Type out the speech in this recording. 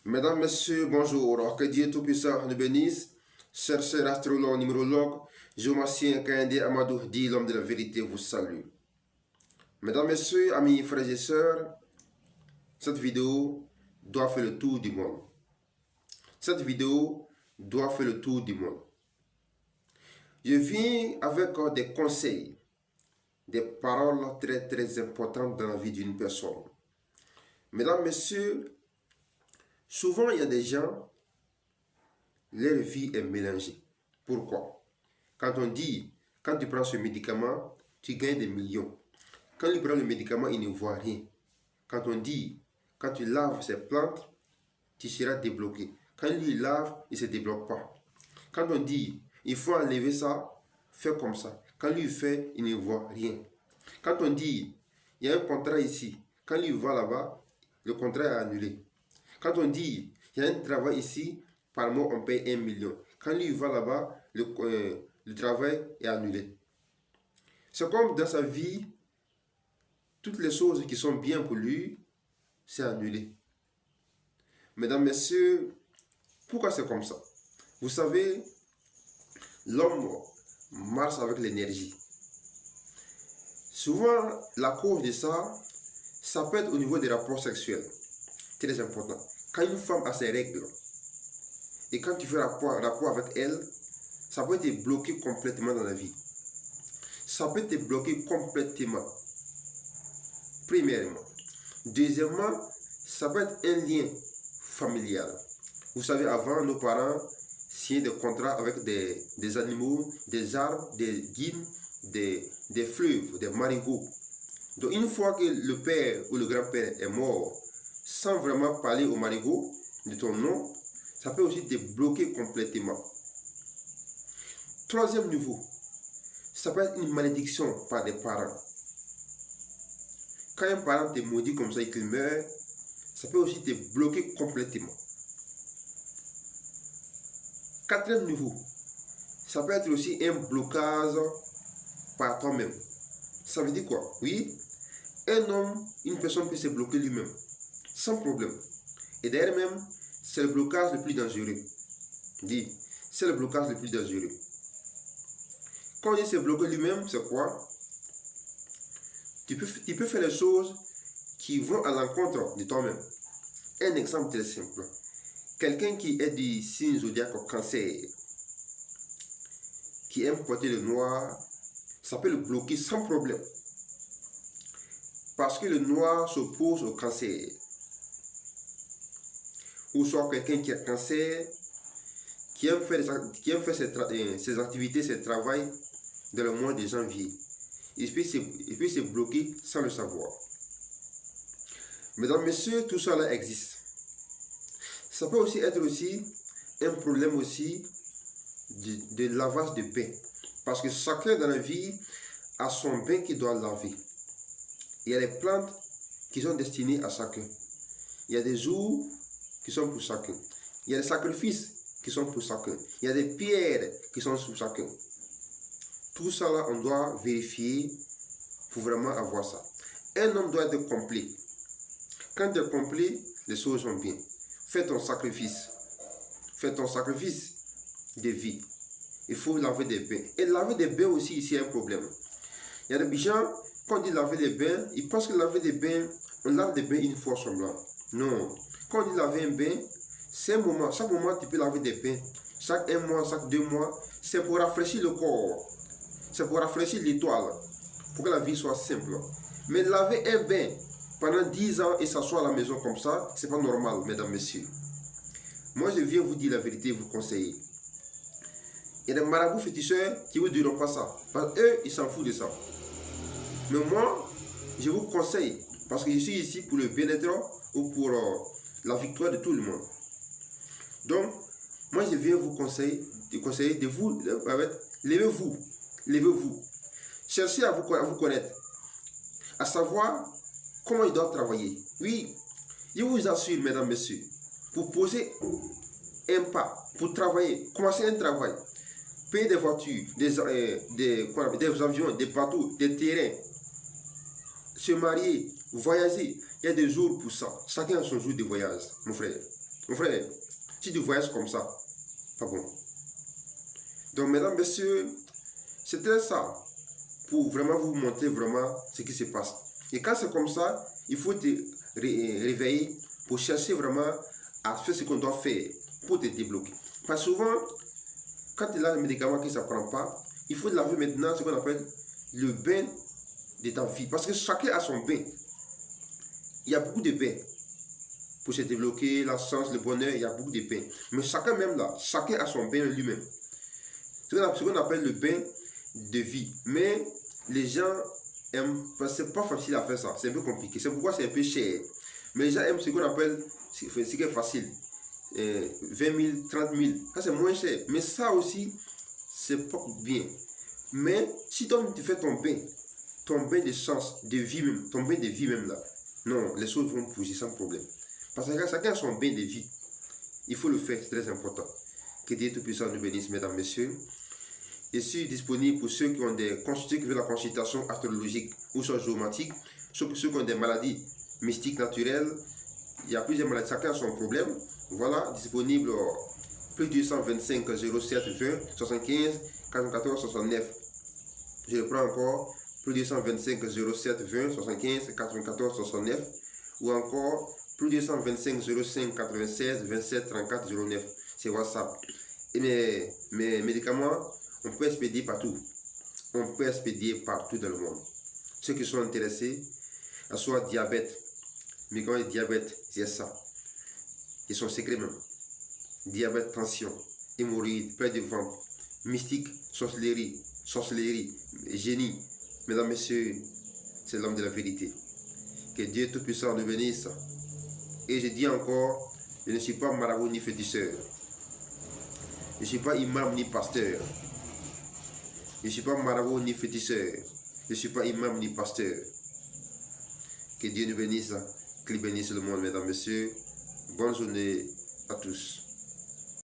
Mesdames, Messieurs, bonjour. Que Dieu Tout-Puissant nous bénisse. Chercheur, astrologue, numérologue, géomancien, Kandé Amadou, dit l'homme de la vérité, vous salue. Mesdames, Messieurs, amis, frères et sœurs, cette vidéo doit faire le tour du monde. Cette vidéo doit faire le tour du monde. Je viens avec des conseils, des paroles très très importantes dans la vie d'une personne. Mesdames, Messieurs, souvent il y a des gens, leur vie est mélangée. Pourquoi? Quand on dit, quand tu prends ce médicament, tu gagnes des millions. Quand il prend le médicament, il ne voit rien. Quand on dit, quand tu laves ces plantes, tu seras débloqué. Quand lui lave, il ne se débloque pas. Quand on dit, il faut enlever ça, fais comme ça. Quand lui fait, il ne voit rien. Quand on dit, il y a un contrat ici, quand lui va là-bas, le contrat est annulé. Quand on dit, il y a un travail ici, par mois on paye 1 million. Quand lui va là-bas, le travail est annulé. C'est comme dans sa vie, toutes les choses qui sont bien pour lui, c'est annulé. Mesdames, Messieurs, pourquoi c'est comme ça? Vous savez, l'homme marche avec l'énergie. Souvent, la cause de ça, ça peut être au niveau des rapports sexuels. Très important. Quand une femme a ses règles, et quand tu fais rapport avec elle, ça peut te bloquer complètement dans la vie. Ça peut te bloquer complètement. Premièrement. Deuxièmement, ça peut être un lien familial. Vous savez, avant, nos parents signaient des contrats avec des animaux, des arbres, des guides, des fleuves, des marigots. Donc, une fois que le père ou le grand-père est mort, sans vraiment parler au marigot de ton nom, ça peut aussi te bloquer complètement. Troisième niveau, ça peut être une malédiction par des parents. Quand un parent te maudit comme ça et qu'il meurt, ça peut aussi te bloquer complètement. Quatrième niveau, ça peut être aussi un blocage par toi-même. Ça veut dire quoi? Oui, un homme, une personne peut se bloquer lui-même, sans problème. Et d'ailleurs même, c'est le blocage le plus dangereux. Dis, c'est le blocage le plus dangereux. Quand on dit se bloquer lui-même, c'est quoi? Tu peux faire les choses qui vont à l'encontre de toi-même. Un exemple très simple. Quelqu'un qui est du signe zodiaque Cancer, qui aime porter le noir, ça peut le bloquer sans problème. Parce que le noir s'oppose au Cancer. Ou soit quelqu'un qui a Cancer, qui aime faire ses activités, ses travail dans le mois de janvier. Il peut se bloquer sans le savoir. Mesdames, Messieurs, tout cela existe. Ça peut aussi être un problème aussi de lavage de bain. Parce que chacun dans la vie a son bain qu'il doit laver. Il y a les plantes qui sont destinées à chacun. Il y a des jours qui sont pour chacun. Il y a des sacrifices qui sont pour chacun. Il y a des pierres qui sont pour chacun. Tout ça là, on doit vérifier pour vraiment avoir ça. Un homme doit être complet. Quand tu es complet, les choses sont bien. Fais ton sacrifice. Fais ton sacrifice de vie. Il faut laver des bains. Et laver des bains aussi, ici, il y a un problème. Il y a des gens, quand on dit laver des bains, ils pensent que laver des bains, on lave des bains une fois semblant. Non. Quand on dit laver un bain, c'est un moment. Chaque moment, tu peux laver des bains. Chaque 1 mois, chaque 2 mois, c'est pour rafraîchir le corps. C'est pour rafraîchir l'étoile. Pour que la vie soit simple. Mais laver un bain pendant 10 ans et s'asseoir à la maison comme ça, c'est pas normal, mesdames, messieurs. Moi, je viens vous dire la vérité et vous conseiller. Il y a des marabouts féticheurs qui ne vous diront pas ça. Parce qu'eux, ils s'en foutent de ça. Mais moi, je vous conseille, parce que je suis ici pour le bien-être ou pour la victoire de tout le monde. Donc, moi, je viens vous conseiller de vous, levez-vous, levez-vous. Cherchez à vous connaître, à savoir comment ils doivent travailler. Oui, je vous assure, mesdames, messieurs, pour poser un pas, pour travailler, commencer un travail, payer des voitures, des avions, des bateaux, des terrains, se marier, voyager, il y a des jours pour ça. Chacun a son jour de voyage, mon frère. Mon frère, si tu voyages comme ça, pas bon. Donc, mesdames, messieurs, c'était ça, pour vraiment vous montrer vraiment ce qui se passe. Et quand c'est comme ça, il faut te réveiller pour chercher vraiment à faire ce qu'on doit faire pour te débloquer. Parce que souvent, quand il a un médicament qui ne s'apprend pas, il faut laver maintenant ce qu'on appelle le bain de ta vie. Parce que chacun a son bain. Il y a beaucoup de bains. Pour se débloquer, la chance, le bonheur, il y a beaucoup de bains. Mais chacun même là, chacun a son bain lui-même. Ce qu'on appelle le bain de vie. Mais les gens aiment, parce que c'est pas facile à faire ça. C'est un peu compliqué. C'est pourquoi c'est un peu cher. Mais les gens aiment ce qu'on appelle, ce qui est facile. 20 000, 30 000. Ça c'est moins cher. Mais ça aussi, c'est pas bien. Mais si toi tu fais ton bain de chance, de vie même, ton bain de vie même là, non, les choses vont pousser sans problème. Parce que chacun a son bain de vie. Il faut le faire, c'est très important. Que Dieu Tout-Puissant nous bénisse, mesdames, messieurs. Je suis disponible pour ceux qui ont des consultations, qui veulent la consultation astrologique ou soit géomatique, ceux qui ont des maladies mystiques naturelles. Il y a plusieurs maladies, chacun a son problème. Voilà, disponible plus 225 07 20 75 44 69. Je le prends encore, plus 225 07 20 75 94 69 ou encore plus 225 05 96 27 34 09. C'est WhatsApp. Et mes médicaments, on peut expédier partout. On peut expédier partout dans le monde. Ceux qui sont intéressés, soit diabète, médicaments de diabète, c'est ça. Ils sont secrets même. Diabète, tension, hémorroïdes, perte de ventre, mystique, sorcellerie, génie. Mesdames, messieurs, c'est l'homme de la vérité. Que Dieu Tout-Puissant nous bénisse. Et je dis encore, je ne suis pas marabout ni féticheur. Je ne suis pas imam ni pasteur. Je ne suis pas marabout ni féticheur. Je ne suis pas imam ni pasteur. Que Dieu nous bénisse, qu'il bénisse le monde, mesdames, messieurs. Bonne journée à tous.